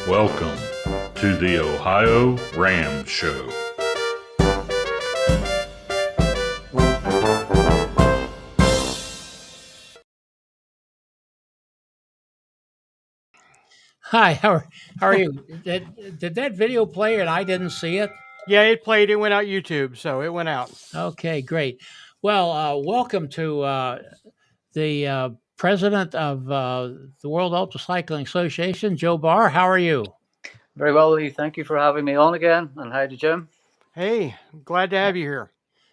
Welcome to the OhioRAAM Show. Hi, how are you? Did that video play and I didn't see it? Yeah, it played. It went out YouTube, so it went out. Okay, great. Well, welcome to the president of the World UltraCycling Association, Joe Barr. How are you? Very well, Lee. Thank you for having me on again. And howdy, Jim. Hey, glad to have you here.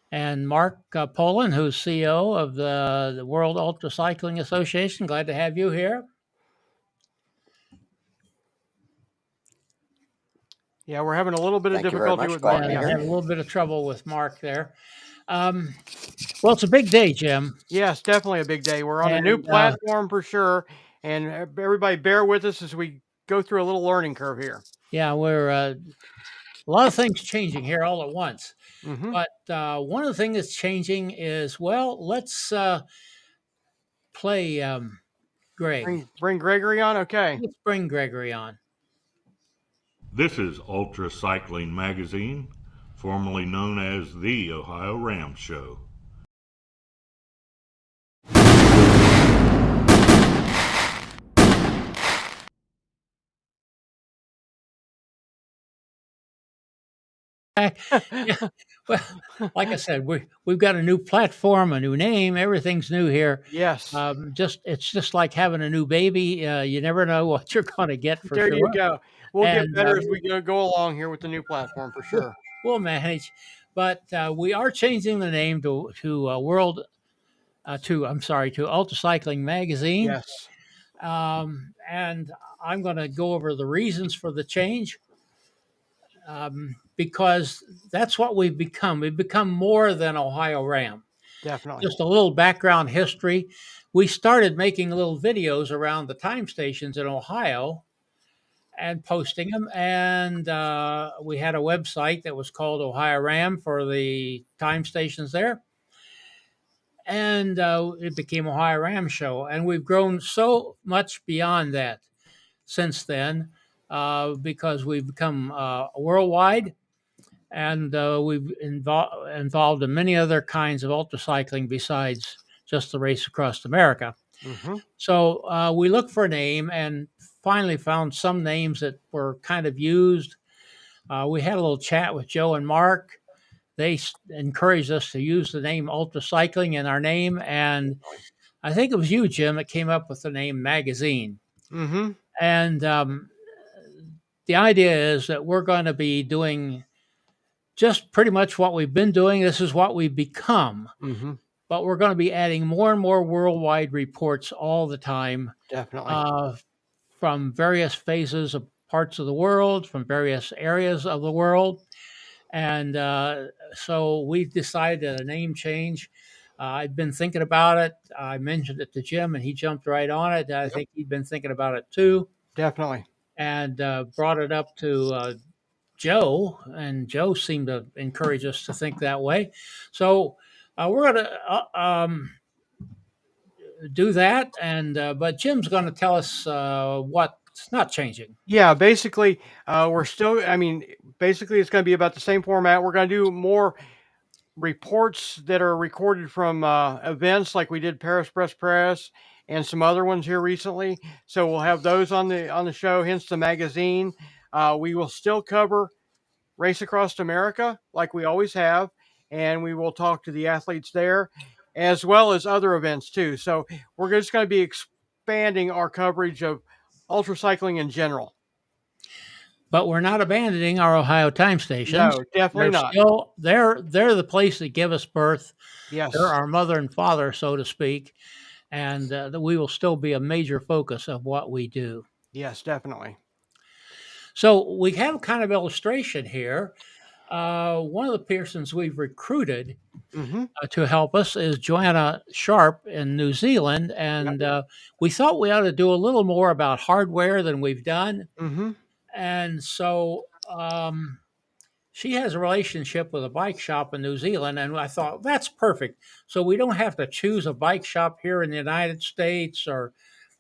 And Mark Poland, who's CEO of the World UltraCycling Association. Glad to have you here. Yeah, we're having a little bit of difficulty with Mark. Yeah, I have a little bit of trouble with Mark there. Well, it's a big day, Jim. Yes, definitely a big day. We're on a new platform for sure. And everybody bear with us as we go through a little learning curve here. Yeah, we're a lot of things changing here all at once. Mm-hmm. But one of the things that's changing is, well, let's play Greg. Bring Gregory on? Okay. Let's bring Gregory on. This is UltraCycling Magazine, formerly known as the OhioRAAM Show. Yeah. Well, like I said, we've got a new platform, a new name. Everything's new here. Yes. It's just like having a new baby. You never know what you're going to get for there sure. You go. We'll get better as we go along here with the new platform for sure. We'll manage, but we are changing the name to UltraCycling Magazine. Yes. And I'm going to go over the reasons for the change. Because that's what we've become. We've become more than OhioRAAM. Definitely. Just a little background history. We started making little videos around the time stations in Ohio and posting them. And we had a website that was called OhioRAAM for the time stations there. And it became OhioRAAM Show. And we've grown so much beyond that since then because we've become worldwide. And we've involved in many other kinds of ultracycling besides just the race across America. Mm-hmm. So we looked for a name and finally found some names that were kind of used. We had a little chat with Joe and Mark. They encouraged us to use the name UltraCycling in our name. And I think it was you, Jim, that came up with the name Magazine. Mm-hmm. And the idea is that we're going to be doing just pretty much what we've been doing. This is what we've become. Mm-hmm. But we're going to be adding more and more worldwide reports all the time. Definitely. From various phases of parts of the world, from various areas of the world. And so we decided a name change. I'd been thinking about it. I mentioned it to Jim, and he jumped right on it. I think he'd been thinking about it too. Definitely. And brought it up to Joe, and Joe seemed to encourage us to think that way. So we're going to do that, and but Jim's going to tell us what's not changing. Yeah, basically, we're still. Basically, it's going to be about the same format. We're going to do more reports that are recorded from events like we did Paris Press and some other ones here recently. So we'll have those on the show. Hence the magazine. We will still cover Race Across America like we always have, and we will talk to the athletes there as well as other events too. So we're just going to be expanding our coverage of ultracycling in general. But we're not abandoning our Ohio time stations. No, definitely They're not. still they're the place that give us birth. Yes. They're our mother and father, so to speak, and we will still be a major focus of what we do. Yes, definitely. So we have a kind of illustration here. One of the persons we've recruited Mm-hmm. to help us is Joanna Sharp in New Zealand, and we thought we ought to do a little more about hardware than we've done. Mm-hmm. And so she has a relationship with a bike shop in New Zealand, and I thought that's perfect. So we don't have to choose a bike shop here in the United States or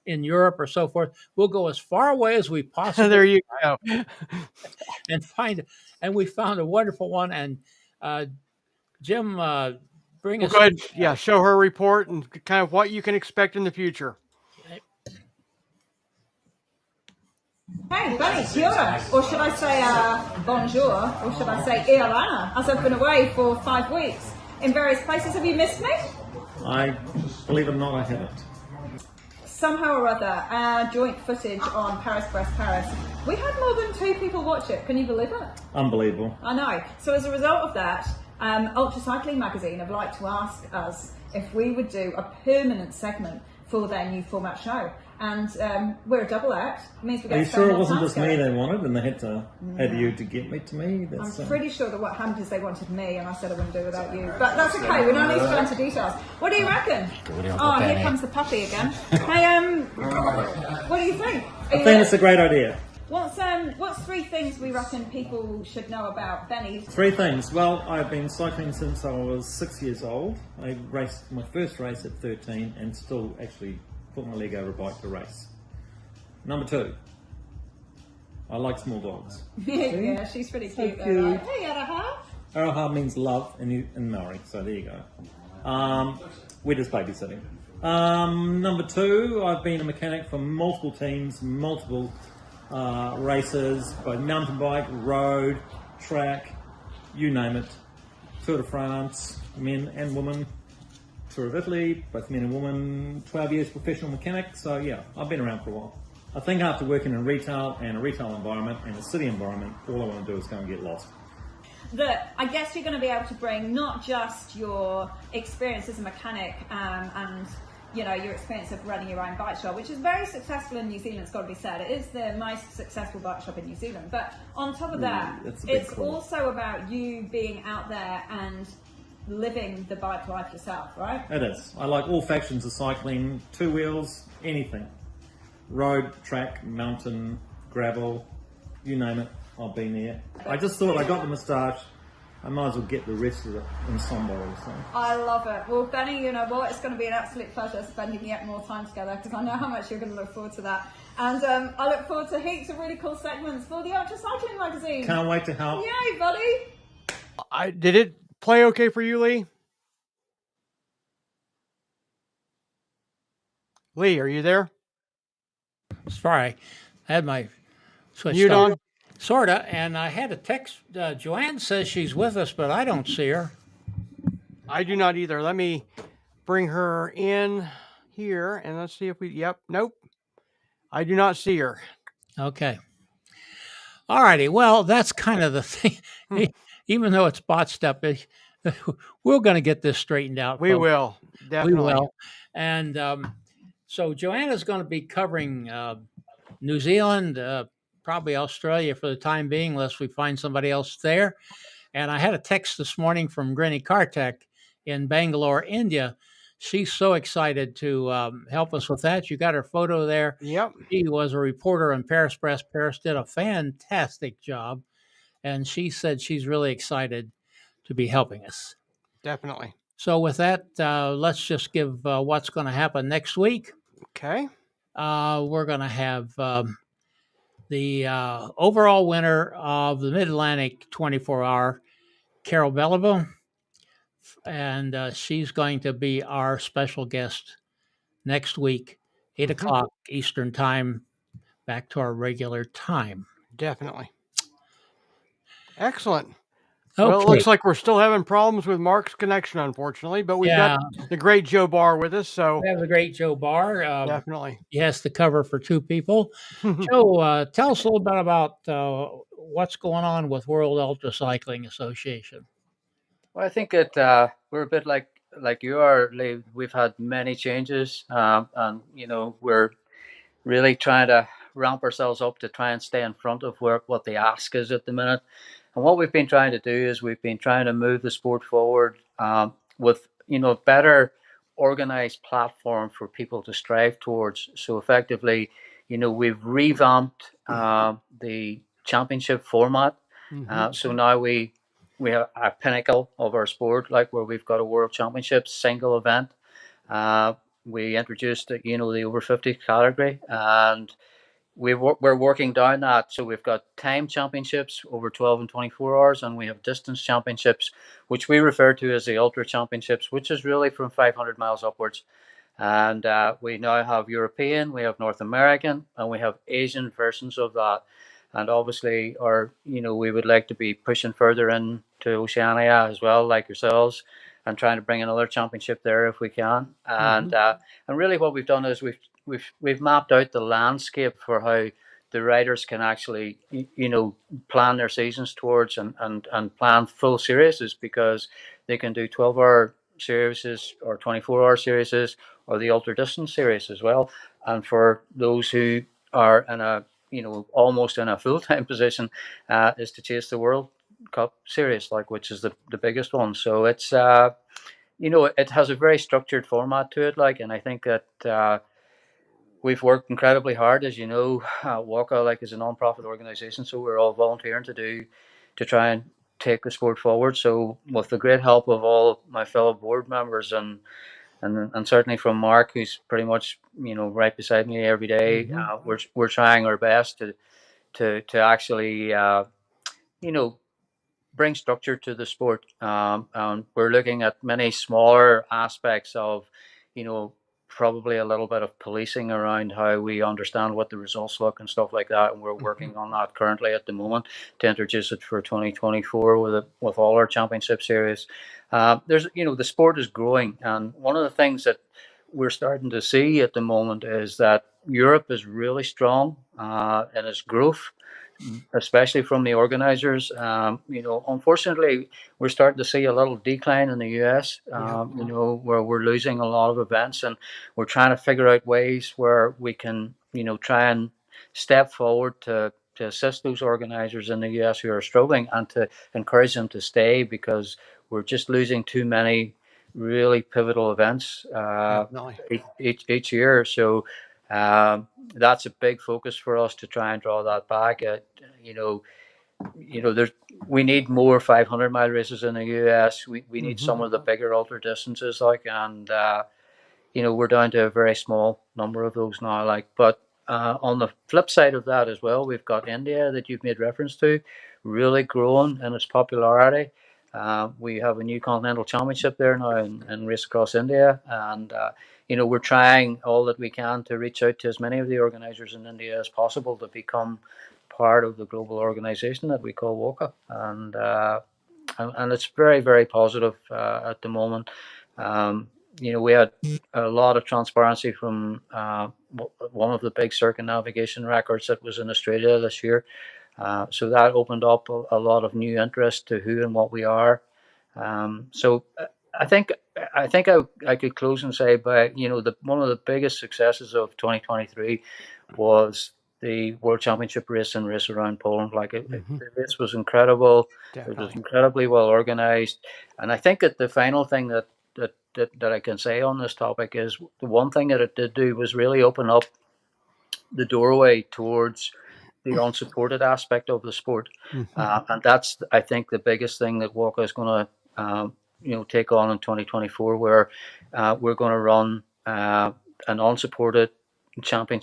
in Europe or so forth. We'll go as far away as we possibly There you go. and find. And we found a wonderful one. And Jim, bring We'll us. go ahead. Yeah, show her report and kind of what you can expect in the future. Hey, Benny, kia ora. Or should I say bonjour, or should I say ia rana, as I've been away for 5 weeks in various places. Have you missed me? I believe it or not, I haven't. Somehow or other, joint footage on Paris Brest Paris. We had more than 2 people watch it. Can you believe it? Unbelievable. I know. So as a result of that, UltraCycling magazine have liked to ask us if we would do a permanent segment for their new format show. And we're a double act. It means we get Are you to spend sure it more wasn't time just me together. they wanted and they had to have you to get me to me? I'm That's, pretty sure that what happened is they wanted me, and I said I wouldn't do it without you. But that's okay. We don't need to go into details. What do you reckon? Oh, here comes the puppy again. Hey, what do you think? I think it's a great idea. What's 3 things we reckon people should know about Benny? 3 things. Well, I've been cycling since I was 6 years old. I raced my first race at 13 and still actually put my leg over a bike to race. Number 2, I like small dogs. Yeah, she's pretty cute. So Though, right? cute. Hey, Araha. Araha means love in Maori, so there you go. We're just babysitting. Number 2, I've been a mechanic for multiple teams, multiple races, both mountain bike, road, track, you name it. Tour de France, men and women. Tour of Italy, both men and women. 12 years professional mechanic, so yeah, I've been around for a while. I think after working in retail and a retail environment and a city environment, all I want to do is go and get lost. That I guess you're going to be able to bring not just your experience as a mechanic and your experience of running your own bike shop, which is very successful in New Zealand, it's got to be said. It is the most successful bike shop in New Zealand. But on top of that, it's also about you being out there and living the bike life yourself, right? It is. I like all factions of cycling, 2 wheels, anything. Road, track, mountain, gravel, you name it, I've been there. I just thought I got the moustache, I might as well get the rest of it in somebody. So. I love it. Well, Benny, you know what? It's going to be an absolute pleasure spending yet more time together because I know how much you're going to look forward to that. And I look forward to heaps of really cool segments for the UltraCycling magazine. Can't wait to help. Yay, buddy! Did it play okay for you, Lee? Lee, are you there? Sorry, I had my switch Mute on. Sorta, and I had a text. Joanne says she's with us, but I don't see her. I do not either. Let me bring her in here and let's see if we. Yep. Nope. I do not see her. Okay. All righty. Well, that's kind of the thing. Even though it's botched up, we're going to get this straightened out. We folks. will. Definitely. We will. And so Joanna's going to be covering New Zealand, probably Australia for the time being, unless we find somebody else there. And I had a text this morning from Granny Kartak in Bangalore, India. She's so excited to help us with that. You got her photo there. Yep. She was a reporter on Paris Press. Paris did a fantastic job. And she said she's really excited to be helping us. Definitely. So with that, let's just give what's going to happen next week. Okay. We're going to have the overall winner of the Mid-Atlantic 24-hour, Carol Belleville, and she's going to be our special guest next week, 8 o'clock Eastern Time, back to our regular time. Definitely. Excellent. Well, it Okay. looks like we're still having problems with Mark's connection, unfortunately, but we've Yeah, got the great Joe Barr with us, so we have the great Joe Barr. definitely. He has to cover for two people. Joe, tell us a little bit about what's going on with World UltraCycling Association. Well, I think that we're a bit like you are, Lee. We've had many changes, and we're really trying to ramp ourselves up to try and stay in front of what the ask is at the minute. And what we've been trying to do is we've been trying to move the sport forward with better organized platform for people to strive towards. So effectively, we've revamped the championship format. So now we have a pinnacle of our sport, like where we've got a world championship single event. Uh, we introduced the over 50 category, and we're working down that. So we've got time championships over 12 and 24 hours, and we have distance championships, which we refer to as the ultra championships, which is really from 500 miles upwards. And we now have European, we have North American, and we have Asian versions of that. And obviously, we would like to be pushing further into Oceania as well, like yourselves, and trying to bring another championship there if we can. And really, what we've done is we've mapped out the landscape for how the riders can actually plan their seasons towards and plan full series, because they can do 12-hour series or 24-hour series or the ultra distance series as well. And for those who are in a almost in a full-time position, is to chase the World Cup series, which is the biggest one. So it's it has a very structured format to it, and I think that we've worked incredibly hard, as you know. WUCA is a non-profit organization, so we're all volunteering to try and take the sport forward. So with the great help of all my fellow board members and certainly from Mark, who's pretty much right beside me every day, we're trying our best to actually bring structure to the sport. And we're looking at many smaller aspects of, probably a little bit of policing around how we understand what the results look and stuff like that. And we're working on that currently at the moment to introduce it for 2024 with all our championship series. There's, the sport is growing, and one of the things that we're starting to see at the moment is that Europe is really strong in its growth, especially from the organizers. Unfortunately, we're starting to see a little decline in the US, where we're losing a lot of events, and we're trying to figure out ways where we can, try and step forward to assist those organizers in the US who are struggling and to encourage them to stay, because we're just losing too many really pivotal events each year. So that's a big focus for us to try and draw that back. There's we need more 500-mile races in the US. We need some of the bigger ultra distances, and we're down to a very small number of those now. But on the flip side of that as well, we've got India that you've made reference to, really growing in its popularity. We have a new continental championship there now in Race Across India, and we're trying all that we can to reach out to as many of the organizers in India as possible to become part of the global organization that we call WUCA, and it's very, very positive at the moment. We had a lot of transparency from one of the big circumnavigation records that was in Australia this year. So that opened up a lot of new interest to who and what we are. So I think I could close and say, one of the biggest successes of 2023 was the World Championship race and Race Around Poland. The race was incredible. Definitely. It was incredibly well organized, and I think that the final thing that I can say on this topic is the one thing that it did do was really open up the doorway towards the unsupported aspect of the sport, and that's, I think, the biggest thing that WUCA is going to take on in 2024, where we're going to run an unsupported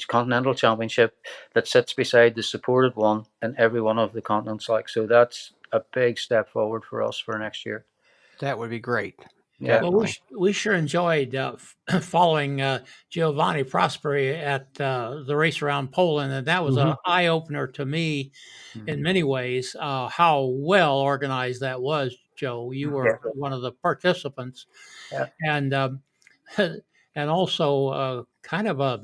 continental championship that sits beside the supported one in every one of the continents. So that's a big step forward for us for next year. That would be great. Yeah. Well, we sure enjoyed following Giovanni Prosperi at the race around Poland, and that was an eye opener to me in many ways. How well organized that was, Joe. You were one of the participants, Yeah. and and also kind of a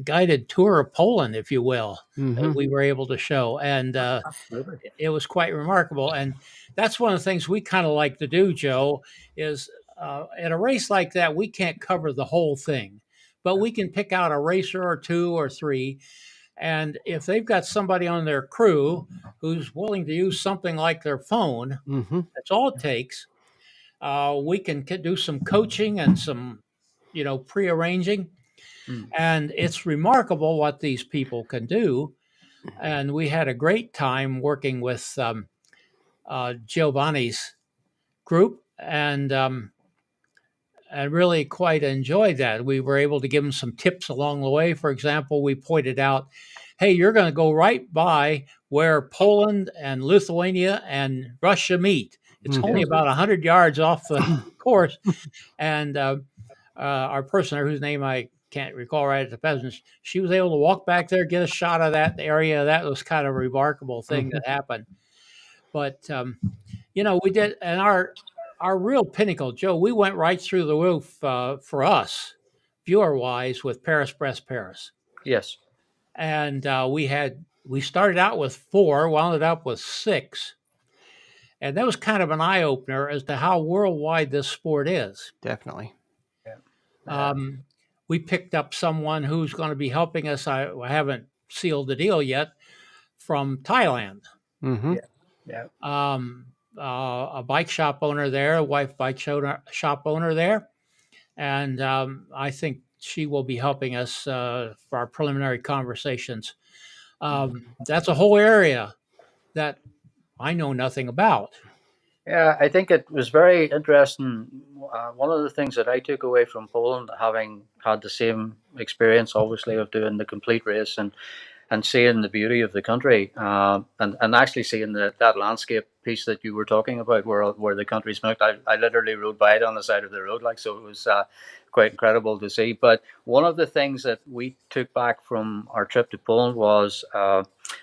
guided tour of Poland, if you will, that we were able to show, and Absolutely. it was quite remarkable. And that's one of the things we kind of like to do, Joe, is at a race like that, we can't cover the whole thing, but we can pick out a racer or two or three. And if they've got somebody on their crew who's willing to use something like their phone, that's all it takes. We can do some coaching and some, prearranging. And it's remarkable what these people can do. And we had a great time working with Giovanni's group, and I really quite enjoyed that. We were able to give them some tips along the way. For example, we pointed out, hey, you're going to go right by where Poland and Lithuania and Russia meet. It's only about 100 yards off the course. And our person, whose name I can't recall right at the present, she was able to walk back there, get a shot of that area. That was kind of a remarkable thing that happened. But we did, and our real pinnacle, Joe. We went right through the roof for us, viewer wise, with Paris Brest Paris. Yes. And we started out with 4, wound up with 6, and that was kind of an eye opener as to how worldwide this sport is. Definitely. We picked up someone who's going to be helping us. I haven't sealed the deal yet, from Thailand. Yeah. A bike shop owner there, a wife bike shop owner there. And I think she will be helping us for our preliminary conversations. That's a whole area that I know nothing about. Yeah, I think it was very interesting. One of the things that I took away from Poland, having had the same experience, obviously, of doing the complete race and seeing the beauty of the country, and actually seeing that landscape piece that you were talking about, where the country's moved. I literally rode by it on the side of the road, so it was quite incredible to see. But one of the things that we took back from our trip to Poland was,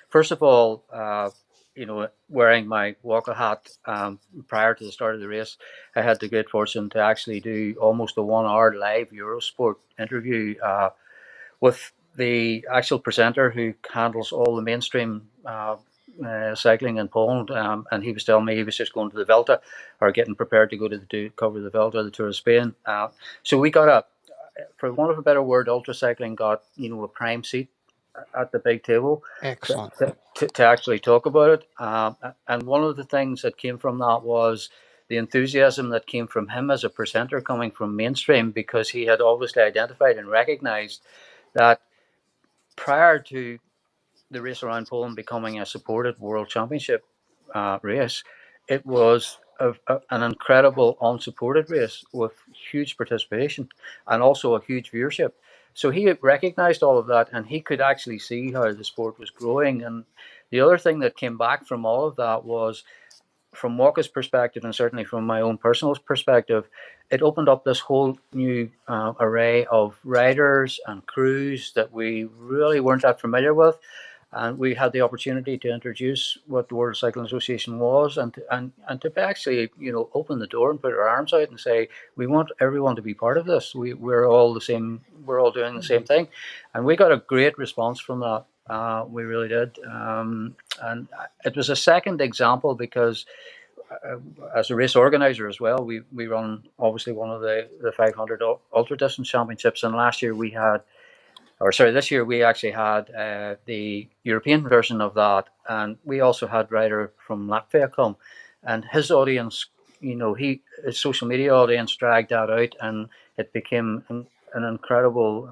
first of all, wearing my WUCA hat prior to the start of the race. I had the good fortune to actually do almost a 1-hour live Eurosport interview with the actual presenter who handles all the mainstream cycling in Poland, and he was telling me he was just going to the Vuelta, or getting prepared to go to cover the Vuelta, the Tour of Spain. So we got for want of a better word, UltraCycling got a prime seat at the big table. Excellent. To actually talk about it. And one of the things that came from that was the enthusiasm that came from him as a presenter coming from mainstream, because he had obviously identified and recognized that prior to the race around Poland becoming a supported world championship race, it was an incredible unsupported race with huge participation and also a huge viewership. So he recognized all of that, and he could actually see how the sport was growing. And the other thing that came back from all of that was, from WUCA's perspective, and certainly from my own personal perspective, it opened up this whole new array of riders and crews that we really weren't that familiar with. And we had the opportunity to introduce what the World Cycling Association was, and to actually, open the door and put our arms out and say, we want everyone to be part of this. We're all the same. We're all doing the same thing, and we got a great response from that. We really did, and it was a second example because, as a race organizer as well, we run obviously one of the 500 ultra distance championships, and this year we actually had the European version of that, and we also had a rider from Latvia come, and his audience, his social media audience dragged that out, and it became an incredible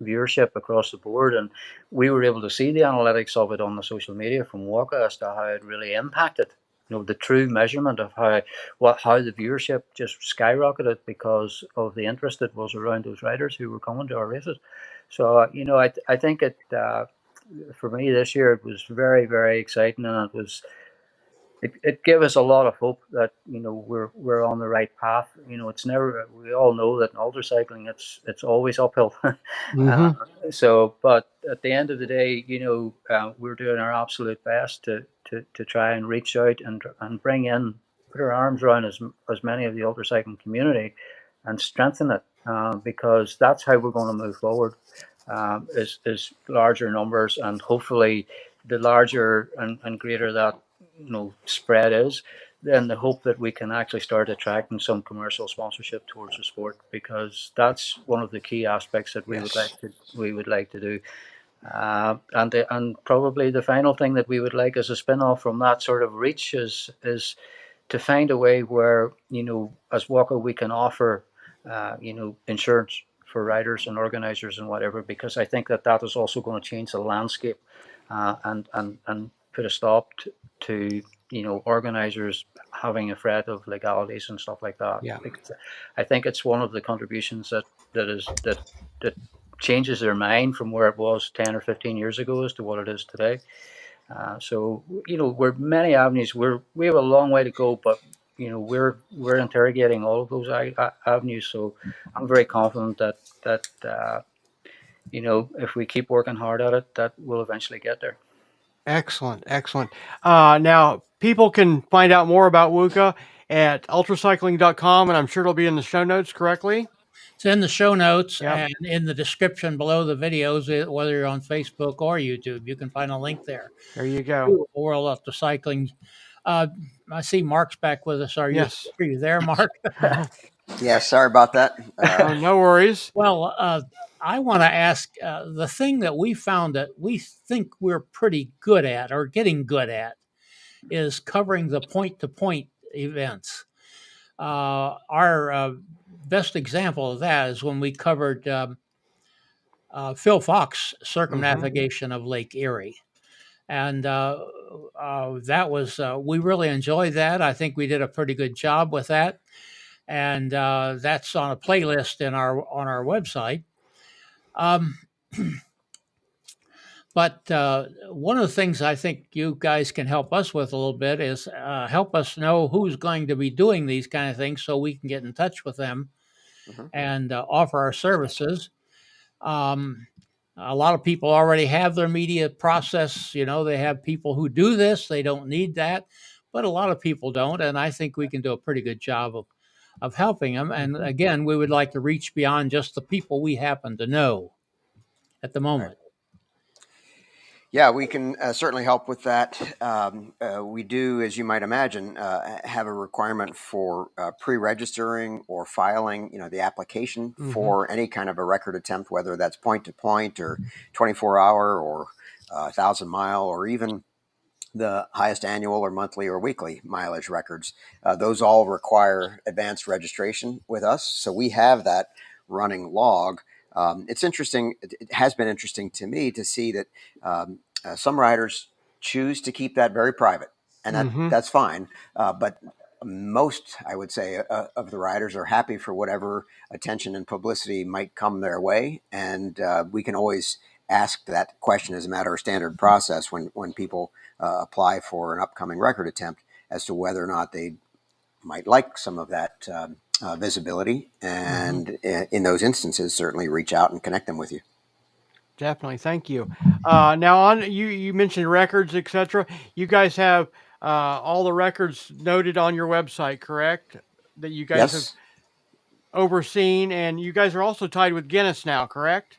viewership across the board, and we were able to see the analytics of it on the social media from WUCA as to how it really impacted. The true measurement of how the viewership just skyrocketed because of the interest that was around those riders who were coming to our races. So, I think for me this year, it was very, very exciting, and it was it gave us a lot of hope that we're on the right path. It's never, we all know that in ultracycling it's always uphill. uh, so, but at the end of the day, we're doing our absolute best to try and reach out and bring in, put our arms around as many of the ultracycling community and strengthen it, because that's how we're going to move forward. Is larger numbers, and hopefully the larger and greater that spread is, then the hope that we can actually start attracting some commercial sponsorship towards the sport, because that's one of the key aspects that we would like to do. And probably the final thing that we would like as a spin-off from that sort of reach is to find a way where, as WUCA, we can offer insurance for riders and organizers and whatever, because I think that is also going to change the landscape, and put a stop to organizers having a threat of legalities and stuff like that. Yeah. Because I think it's one of the contributions that changes their mind from where it was 10 or 15 years ago as to what it is today. So we're many avenues. We have a long way to go, but we're interrogating all of those avenues. So I'm very confident that if we keep working hard at it, that we'll eventually get there. Excellent. Now, people can find out more about WUCA at ultracycling.com, and I'm sure it'll be in the show notes, correctly? It's in the show notes Yep. and in the description below the videos, whether you're on Facebook or YouTube. You can find a link there. There you go. World UltraCycling. I see Mark's back with us. Are Yes. you there, Mark? Yeah, sorry about that. Oh, no worries. Well, I want to ask, the thing that we found that we think we're pretty good at, or getting good at, is covering the point-to-point events. Our best example of that is when we covered Phil Fox circumnavigation of Lake Erie. And that was, we really enjoyed that. I think we did a pretty good job with that. And that's on a playlist on our website. But one of the things I think you guys can help us with a little bit is help us know who's going to be doing these kind of things, so we can get in touch with them and offer our services. A lot of people already have their media process. They have people who do this. They don't need that, but a lot of people don't. And I think we can do a pretty good job of helping them. And again, we would like to reach beyond just the people we happen to know at the moment. Right. Yeah, we can certainly help with that. We do, as you might imagine, have a requirement for pre-registering or filing, the application for any kind of a record attempt, whether that's point-to-point or 24-hour or 1,000-mile, or even the highest annual or monthly or weekly mileage records. Those all require advanced registration with us. So we have that running log. It's interesting. It has been interesting to me to see that some riders choose to keep that very private, and that's fine. But most, I would say, of the riders are happy for whatever attention and publicity might come their way. And we can always ask that question as a matter of standard process when people apply for an upcoming record attempt, as to whether or not they might like some of that visibility, and in those instances, certainly reach out and connect them with you. Definitely, thank you. Now, on you mentioned records, etc. You guys have all the records noted on your website, correct? That you guys have overseen, and you guys are also tied with Guinness now, correct?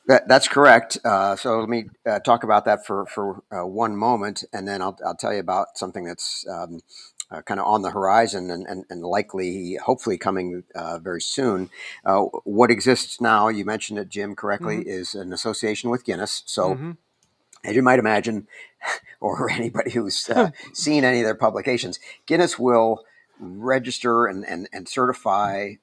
That's correct. So let me talk about that for one moment, and then I'll tell you about something that's kind of on the horizon and likely, hopefully, coming very soon. What exists now, you mentioned it, Jim, correctly, is an association with Guinness. So as you might imagine, or anybody who's seen any of their publications, Guinness will register and certify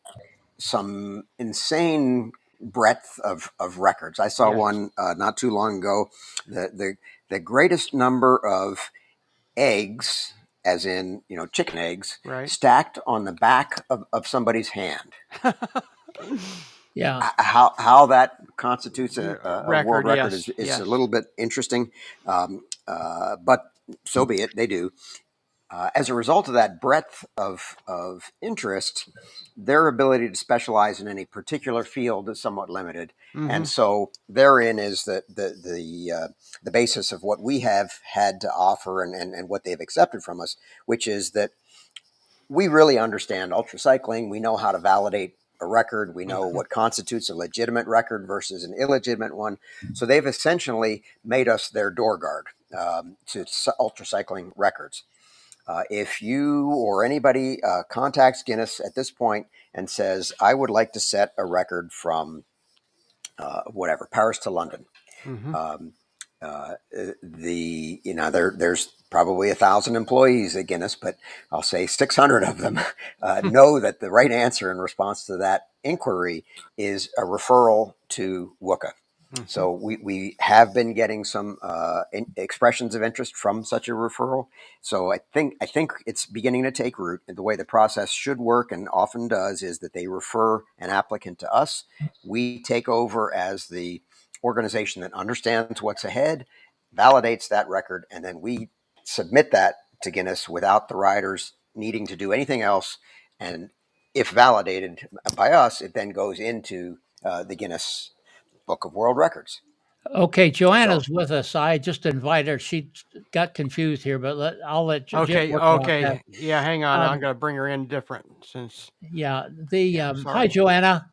some insane breadth of records. I saw one not too long ago, the greatest number of eggs, as in, chicken eggs, stacked on the back of somebody's hand. Yeah. How that constitutes a world record is yes. a little bit interesting, but so be it. They do. As a result of that breadth of interest, their ability to specialize in any particular field is somewhat limited. And so therein is the basis of what we have had to offer and what they've accepted from us, which is that we really understand ultracycling. We know how to validate a record. We know what constitutes a legitimate record versus an illegitimate one. So they've essentially made us their door guard to ultracycling records. If you or anybody contacts Guinness at this point and says, I would like to set a record from Paris to London, um, there's probably 1,000 employees at Guinness, but I'll say 600 of them know that the right answer in response to that inquiry is a referral to WUCA. So we have been getting some expressions of interest from such a referral. So I think it's beginning to take root. And the way the process should work, and often does, is that they refer an applicant to us. We take over as the organization that understands what's ahead, validates that record, and then we submit that to Guinness without the riders needing to do anything else. And if validated by us, it then goes into the Guinness Book of World Records. Okay, Joanna's with us. I just invited her. She got confused here, but I'll let Jim Okay. work about that. Okay. Yeah. Hang on. I'm Um, going to bring her in different since. Yeah, hi, Sorry. Joanna.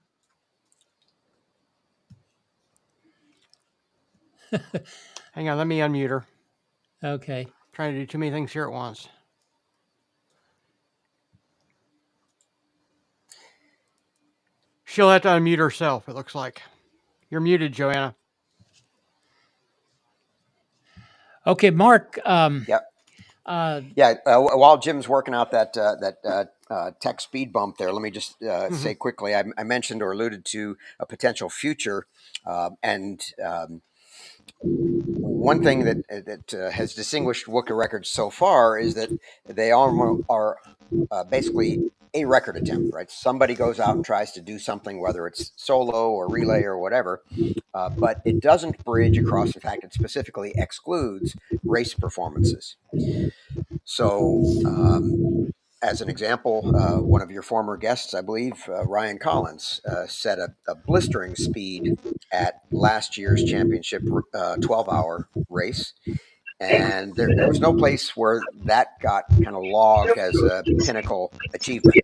Hang on. Let me unmute her. Okay. Trying to do too many things here at once. She'll have to unmute herself, it looks like. You're muted, Joanna. Okay, Mark. Yep. While Jim's working out that tech speed bump there, let me just say quickly, I mentioned or alluded to a potential future, one thing that has distinguished WUCA records so far is that they are basically a record attempt, right? Somebody goes out and tries to do something, whether it's solo or relay or whatever, but it doesn't bridge across. In fact, it specifically excludes race performances. So, as an example, one of your former guests, I believe, Ryan Collins, set a blistering speed at last year's championship 12-hour race. And there was no place where that got kind of logged as a pinnacle achievement.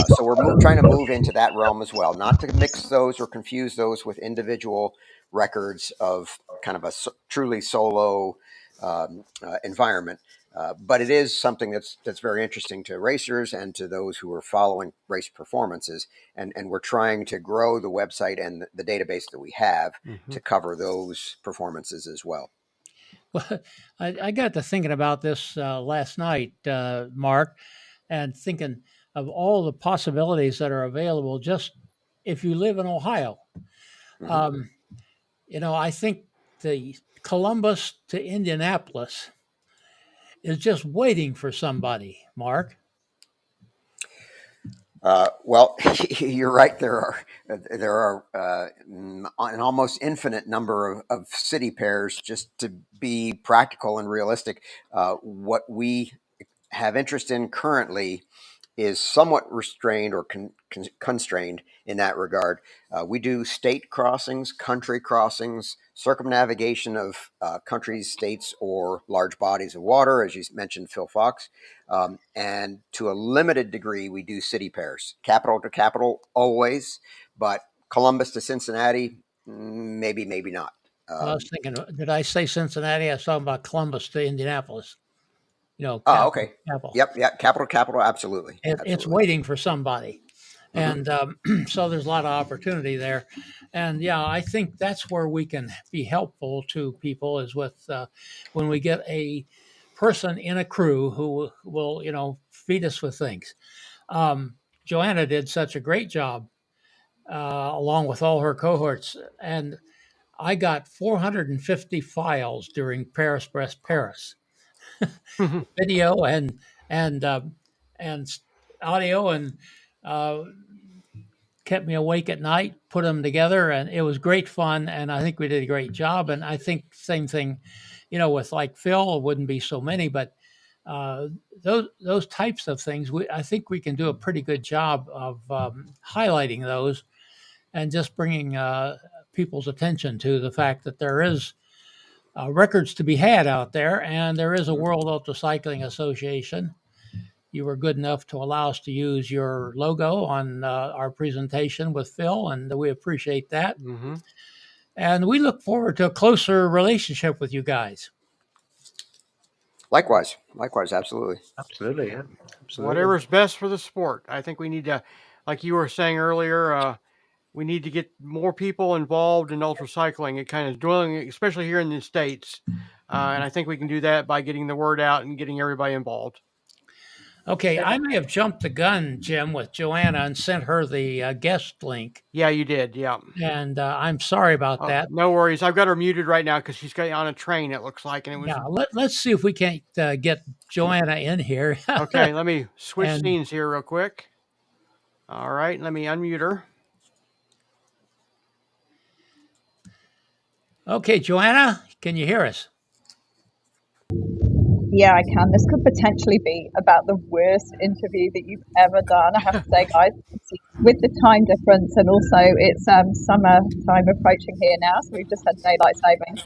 So we're trying to move into that realm as well, not to mix those or confuse those with individual records of kind of a truly solo environment. But it is something that's very interesting to racers and to those who are following race performances. And we're trying to grow the website and the database that we have to cover those performances as well. Well, I got to thinking about this last night, Mark, and thinking of all the possibilities that are available just if you live in Ohio. I think the Columbus to Indianapolis is just waiting for somebody, Mark. Well, you're right. There are an almost infinite number of city pairs. Just to be practical and realistic, what we have interest in currently is somewhat restrained or constrained in that regard. We do state crossings, country crossings, circumnavigation of countries, states, or large bodies of water, as you mentioned, Phil Fox. And to a limited degree, we do city pairs, capital to capital always, but Columbus to Cincinnati, maybe not. I was thinking, did I say Cincinnati? I was talking about Columbus to Indianapolis. Okay. Capital. Yep. Capital, absolutely. It's waiting for somebody. And so there's a lot of opportunity there. And I think that's where we can be helpful to people is with when we get a person in a crew who will, feed us with things. Joanna did such a great job along with all her cohorts. And I got 450 files during Paris Brest Paris. Video and audio, and kept me awake at night, put them together, and it was great fun, and I think we did a great job. And I think same thing, with like Phil, it wouldn't be so many, but uh, those types of things, I think we can do a pretty good job of highlighting those and just bringing people's attention to the fact that there is records to be had out there, and there is a World UltraCycling Association. You were good enough to allow us to use your logo on our presentation with Phil, and we appreciate that. Mm-hmm. And we look forward to a closer relationship with you guys. Likewise, absolutely. Absolutely, yeah. Absolutely. Whatever's best for the sport. I think we need to, like you were saying earlier, we need to get more people involved in ultracycling. It kind of dwindling, especially here in the States. And I think we can do that by getting the word out and getting everybody involved. Okay, I may have jumped the gun, Jim, with Joanna and sent her the guest link. Yeah, you did. Yeah. And I'm sorry about that. No worries. I've got her muted right now because she's got on a train, it looks like. And it was. Yeah, let's see if we can't get Joanna in here. Okay, let me switch scenes here real quick. All right, let me unmute her. Okay, Joanna, can you hear us? Yeah, I can. This could potentially be about the worst interview that you've ever done. I have to say, guys, with the time difference, and also it's summer time approaching here now, so we've just had daylight savings.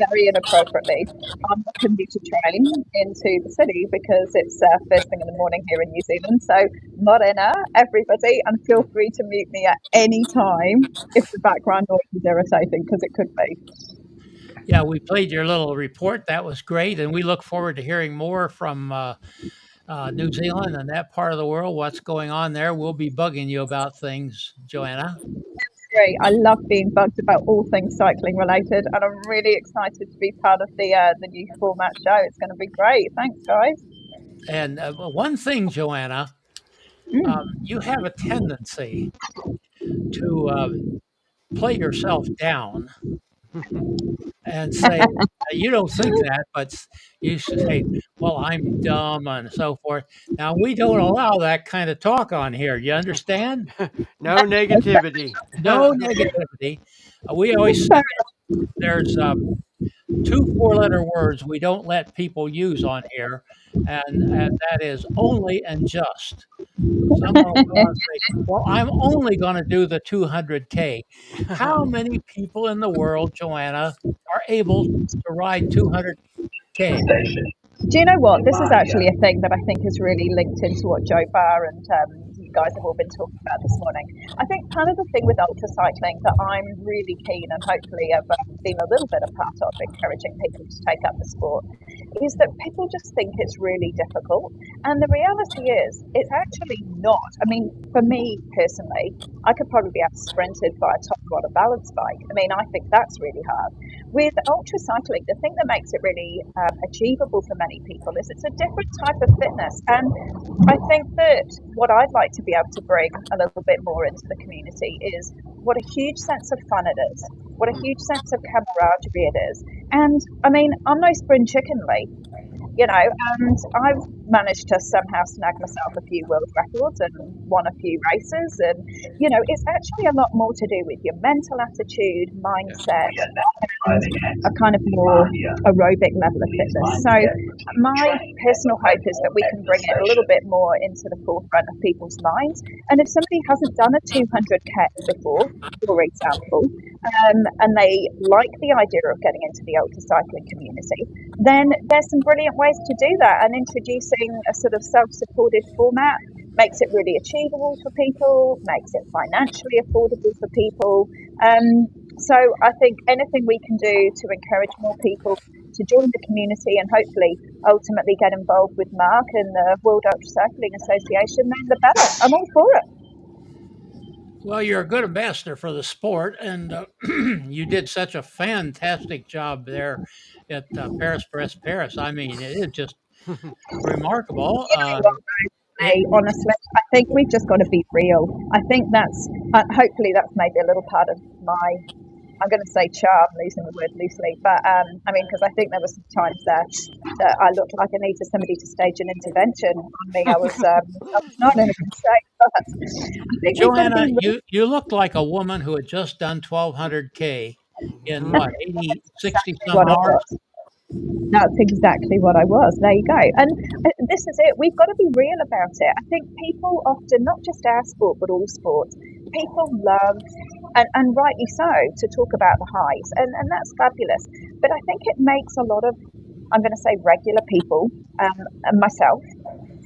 Very inappropriately, I'm looking to train into the city because it's first thing in the morning here in New Zealand. So, morena, everybody, and feel free to mute me at any time if the background noise is irritating, because it could be. Yeah, we played your little report. That was great. And we look forward to hearing more from New Zealand and that part of the world, what's going on there. We'll be bugging you about things, Joanna. Great. I love being bugged about all things cycling related, and I'm really excited to be part of the new format show. It's going to be great. Thanks, guys. And one thing, Joanna, you have a tendency to play yourself down and say, you don't think that, but you should say, well, I'm dumb and so forth. Now, we don't allow that kind of talk on here. You understand? No negativity. No negativity. We always say there's 2 4-letter words we don't let people use on here, and that is only and just. Someone will go and say, well, I'm only going to do the 200K. How many people in the world, Joanna, are able to ride 200K? Do you know what? This is actually a thing that I think is really linked into what Joe Barr and you guys have all been talking about this morning. I think part of the thing with ultracycling that I'm really keen and hopefully have been a little bit a part of encouraging people to take up the sport is that people just think it's really difficult. And the reality is, it's actually not. I mean, for me personally, I could probably be out-sprinted by a top water balance bike. I mean, I think that's really hard. With ultracycling, the thing that makes it really achievable for many people is it's a different type of fitness. And I think that what I'd like to be able to bring a little bit more into the community is what a huge sense of fun it is, what a huge sense of camaraderie it is. And I mean, I'm no spring chicken, Lee, and I've managed to somehow snag myself a few world records and won a few races. And, it's actually a lot more to do with your mental attitude, mindset, and a kind of more aerobic level of fitness. So my personal hope is that we can bring it a little bit more into the forefront of people's minds. And if somebody hasn't done a 200K before, for example, and they like the idea of getting into the ultracycling community, then there's some brilliant ways to do that. And introducing a sort of self-supported format makes it really achievable for people, makes it financially affordable for people. So I think anything we can do to encourage more people to join the community and hopefully ultimately get involved with Mark and the World UltraCycling Association, then the better. I'm all for it. Well, you're a good ambassador for the sport, and you did such a fantastic job there at Paris. I mean, it is just remarkable. Honestly, I think we've just got to be real. I think that's hopefully that's maybe a little part of my, I'm going to say charm, using the word loosely, but because I think there were some times there that I looked like I needed somebody to stage an intervention on me. I was not in a good state, but Joanna, you looked like a woman who had just done 1,200K in 60 some hours? That's exactly what I was. There you go. And this is it. We've got to be real about it. I think people often, not just our sport, but all sports, people love, and rightly so, to talk about the highs. And that's fabulous. But I think it makes a lot of, I'm going to say, regular people, and myself,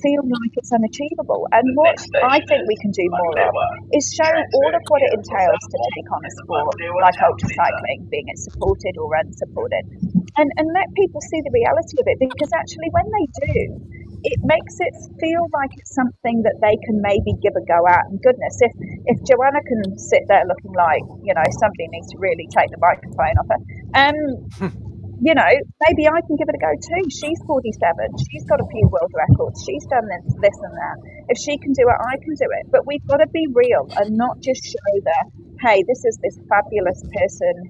feel like it's unachievable. And what I think we can do more of is show all of what it entails to take on a sport like ultracycling, being it supported or unsupported, and let people see the reality of it. Because actually, when they do, it makes it feel like it's something that they can maybe give a go at. And goodness, if Joanna can sit there looking like, somebody needs to really take the microphone off her, maybe I can give it a go too. She's 47. She's got a few world records. She's done this and that. If she can do it, I can do it. But we've got to be real and not just show that, hey, this is this fabulous person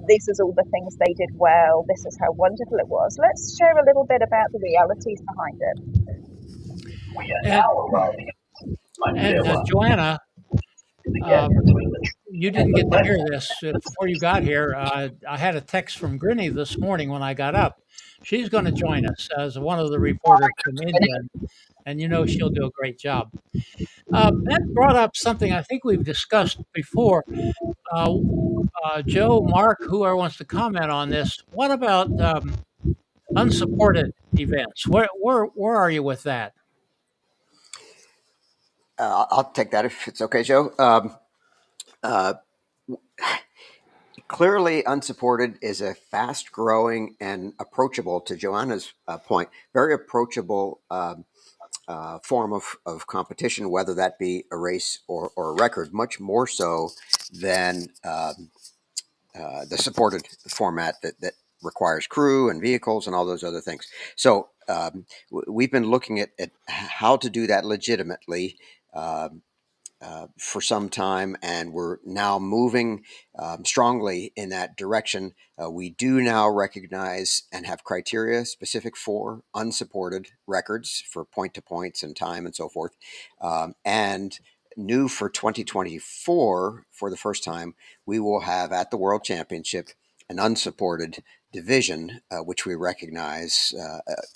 this is all the things they did well. This is how wonderful it was. Let's share a little bit about the realities behind it. And Joanna, you didn't get to hear this before you got here. I had a text from Grinny this morning when I got up. She's going to join us as one of the reporters from India, and she'll do a great job. That brought up something I think we've discussed before. Joe, Mark, whoever wants to comment on this, what about unsupported events? Where are you with that? I'll take that if it's okay, Joe. Clearly, unsupported is a fast-growing and approachable, to Joanna's point, very approachable form of competition, whether that be a race or a record, much more so than the supported format that requires crew and vehicles and all those other things. So we've been looking at how to do that legitimately for some time, and we're now moving strongly in that direction. We do now recognize and have criteria specific for unsupported records for point to points and time and so forth. And new for 2024, for the first time, we will have at the World Championship an unsupported division, which we recognize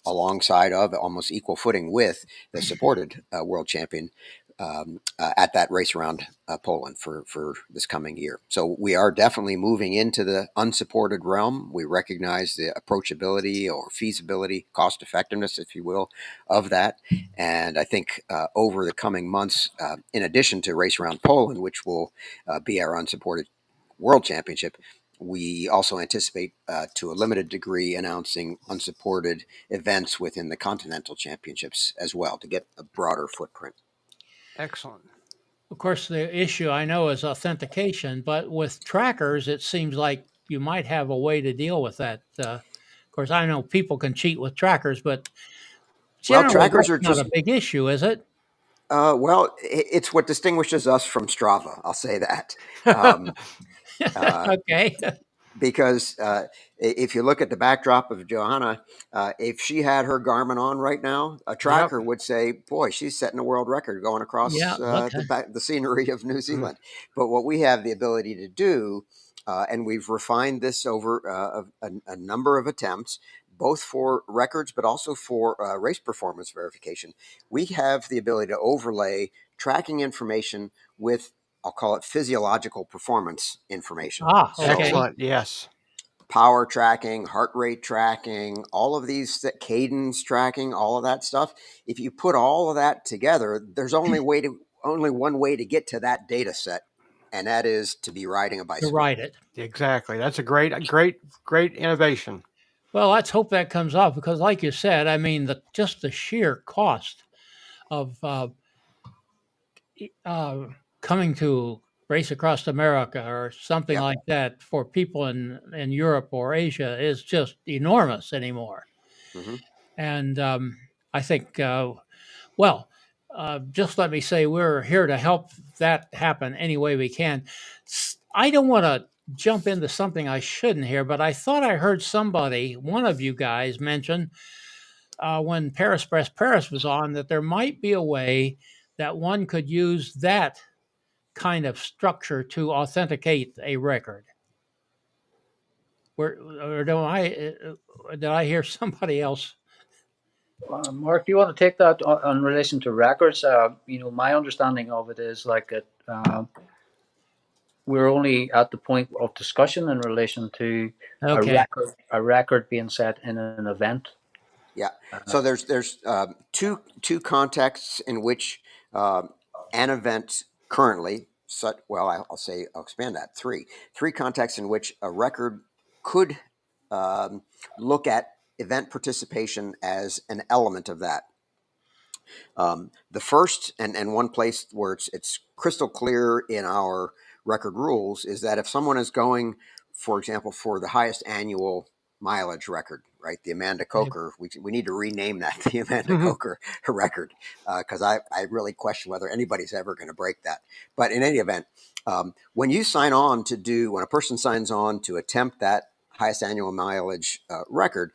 alongside of, almost equal footing with the supported world champion at that race around Poland for this coming year. So we are definitely moving into the unsupported realm. We recognize the approachability or feasibility, cost effectiveness, if you will, of that. And I think over the coming months, in addition to race around Poland, which will be our unsupported world championship, we also anticipate to a limited degree announcing unsupported events within the continental championships as well to get a broader footprint. Excellent. Of course, the issue I know is authentication, but with trackers, it seems like you might have a way to deal with that. Of course, I know people can cheat with trackers, but generally, trackers that's are not just a big issue, is it? It's what distinguishes us from Strava. I'll say that. Okay. Because if you look at the backdrop of Johanna, if she had her Garmin on right now, a tracker would say, "Boy, she's setting a world record going across Yeah, the scenery of New Zealand." But what we have the ability to do, and we've refined this over a number of attempts, both for records but also for race performance verification. We have the ability to overlay tracking information with, I'll call it, physiological performance information. okay. Excellent. Yes. Power tracking, heart rate tracking, all of these, cadence tracking, all of that stuff. If you put all of that together, there's only one way to get to that data set, and that is to be riding a bicycle. To ride it. Exactly. That's a great innovation. Well, let's hope that comes off because, like you said, I mean, just the sheer cost of coming to race across America or something like that for people in Europe or Asia is just enormous anymore. Mm-hmm. And I think, just let me say we're here to help that happen any way we can. I don't want to jump into something I shouldn't here, but I thought I heard one of you guys mention when Paris Brest Paris was on that there might be a way that one could use that kind of structure to authenticate a record. or did I hear somebody else? Mark, do you want to take that on relation to records? My understanding of it is like we're only at the point of discussion in relation to Okay. a record being set in an event. Yeah. So there's two contexts in which an event currently. Well, I'll expand that three contexts in which a record could look at event participation as an element of that. The first and one place where it's crystal clear in our record rules is that if someone is going, for example, for the highest annual mileage record, right, the Amanda Coker, we need to rename that the Amanda Coker record, because I really question whether anybody's ever going to break that. But in any event, when a person signs on to attempt that highest annual mileage record,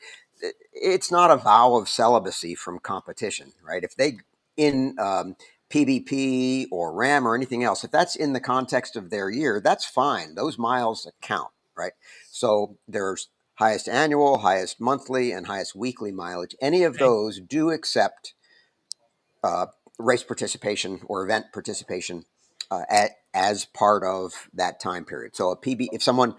it's not a vow of celibacy from competition, right? If they in PBP or RAM or anything else, if that's in the context of their year, that's fine. Those miles count, right? So there's highest annual, highest monthly, and highest weekly mileage. Any of those do accept race participation or event participation as part of that time period. So if someone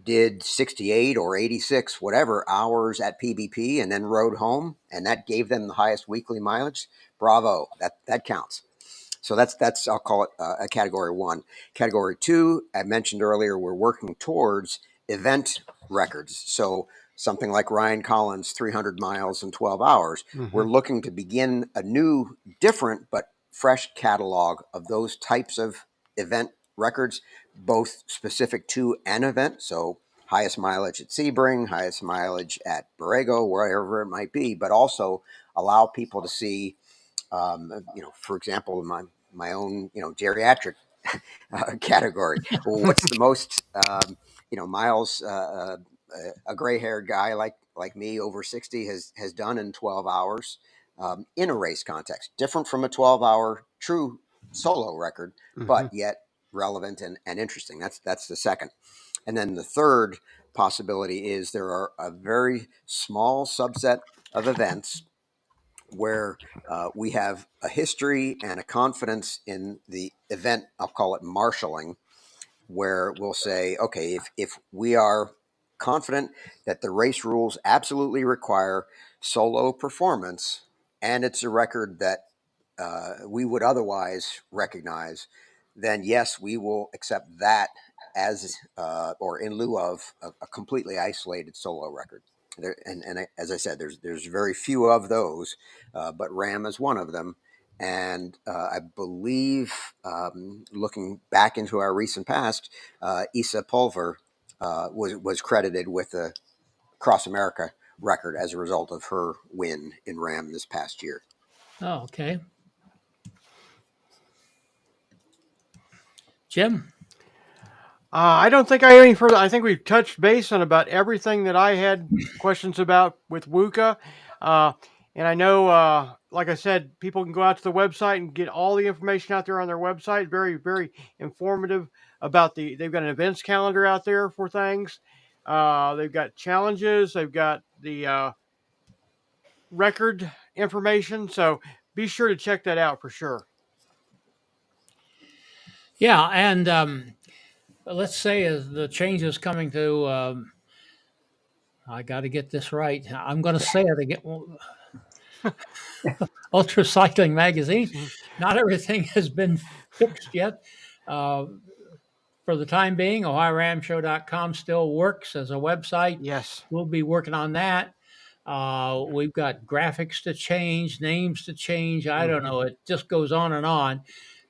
did 68 or 86 whatever hours at PBP and then rode home and that gave them the highest weekly mileage, bravo, that counts. So that's I'll call it a category 1. Category 2, I mentioned earlier, we're working towards event records. So something like Ryan Collins' 300 miles in 12 hours, we're looking to begin a new, different but fresh catalog of those types of event records, both specific to an event, so highest mileage at Sebring, highest mileage at Borrego, wherever it might be, but also allow people to see, for example, my own, geriatric category. Well, what's the most, miles a gray-haired guy like me over 60 has done in 12 hours in a race context, different from a 12-hour true solo record, but yet relevant and interesting. That's the second. And then the third possibility is there are a very small subset of events where we have a history and a confidence in the event, I'll call it marshaling, where we'll say, okay, if we are confident that the race rules absolutely require solo performance and it's a record that we would otherwise recognize, then yes, we will accept that as or in lieu of a completely isolated solo record. And as I said, there's very few of those, but RAM is one of them. And I believe, looking back into our recent past, Isa Pulver was credited with the Cross America record as a result of her win in RAM this past year. Oh, okay. Jim? I don't think I have any further. I think we've touched base on about everything that I had questions about with WUCA. And I know, like I said, people can go out to the website and get all the information out there on their website. Very, very informative about they've got an events calendar out there for things. They've got challenges. They've got the record information. So be sure to check that out for sure. Yeah, and let's say as the changes coming to, I got to get this right. I'm going to say it again. UltraCycling Magazine. Not everything has been fixed yet. For the time being, OhioRAAMShow.com still works as a website. Yes. We'll be working on that. We've got graphics to change, names to change. I don't know. It just goes on and on.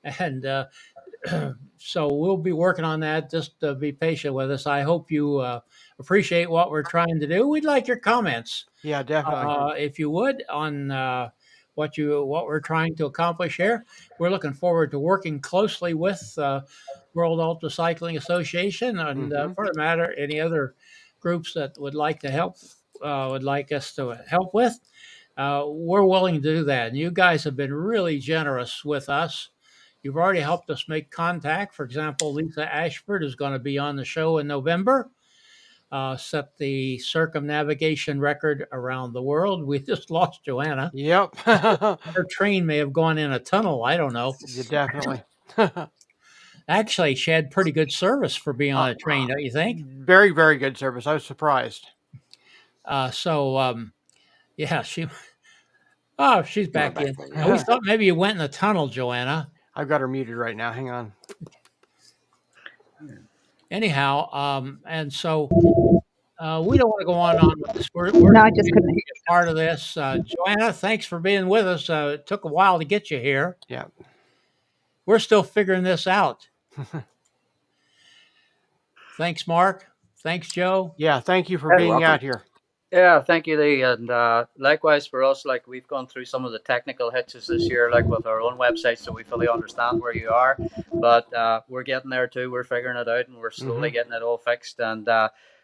And so we'll be working on that. Just be patient with us. I hope you appreciate what we're trying to do. We'd like your comments. Yeah, definitely. If you would, on what we're trying to accomplish here. We're looking forward to working closely with World UltraCycling Association and, for the matter, any other groups that would like to help, would like us to help with. We're willing to do that. And you guys have been really generous with us. You've already helped us make contact. For example, Lisa Ashford is going to be on the show in November. set the circumnavigation record around the world. We just lost Joanna. Yep. Her train may have gone in a tunnel. I don't know. Yeah, definitely. Actually, she had pretty good service for being on a train, don't you think? Very, very good service. I was surprised. Yeah, oh, she's back in. We thought maybe you went in the tunnel, Joanna. I've got her muted right now. Hang on. Anyhow, and so we don't want to go on with this. We're No, I just couldn't be a part of this. Joanna, thanks for being with us. It took a while to get you here. Yeah. We're still figuring this out. Thanks, Mark. Thanks, Joe. Yeah. Thank you for You're being welcome. out here. Yeah, thank you, Lee. And likewise for us, like we've gone through some of the technical hitches this year, like with our own website, so we fully understand where you are. But we're getting there too. We're figuring it out, and we're slowly getting it all fixed. And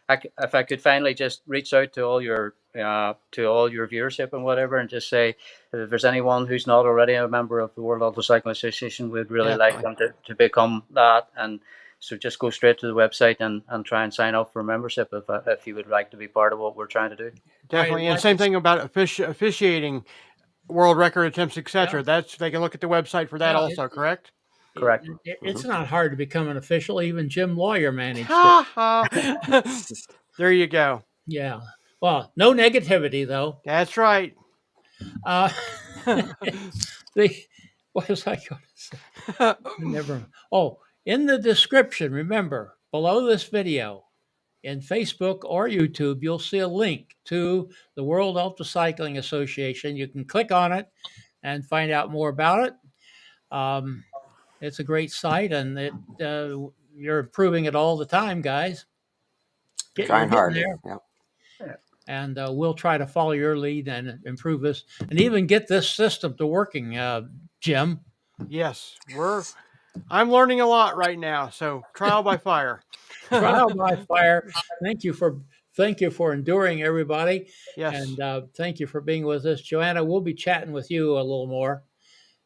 if I could finally just reach out to all your viewership and whatever, and just say if there's anyone who's not already a member of the World UltraCycling Association, we'd really like them to become that. And so just go straight to the website and try and sign up for membership if you would like to be part of what we're trying to do. Definitely. And same thing about officiating world record attempts, etc. That's they can look at the website for that also, correct? Correct. It's not hard to become an official. Even Jim Lawyer managed it. There you go. Yeah. Well, no negativity though. That's right. What was I going to say? Never. Oh, in the description, remember, below this video, in Facebook or YouTube, you'll see a link to the World UltraCycling Association. You can click on it and find out more about it. It's a great site, and you're improving it all the time, guys. Trying hard. There. Yeah. And we'll try to follow your lead and improve this, and even get this system to working, Jim. Yes, I'm learning a lot right now. So trial by fire. Trial by fire. Thank you for enduring, everybody. Yes. And thank you for being with us, Joanna. We'll be chatting with you a little more,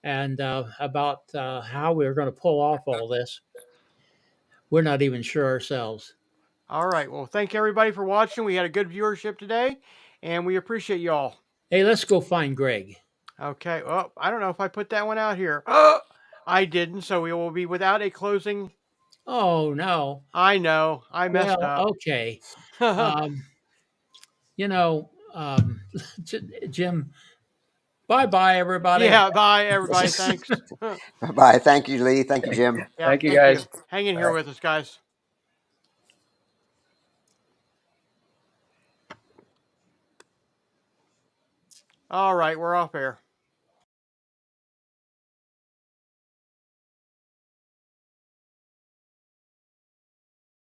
and about how we're going to pull off all this. We're not even sure ourselves. All right. Well, thank everybody for watching. We had a good viewership today, and we appreciate you all. Hey, let's go find Greg. Okay. Well, I don't know if I put that one out here. I didn't, so we will be without a closing. Oh, no. I know. I messed up. Okay. Jim, bye-bye, everybody. Yeah, bye, everybody. Thanks. Bye. Thank you, Lee. Thank you, Jim. Yeah, thank you, guys. Hang in here with us, guys. All right, we're off air.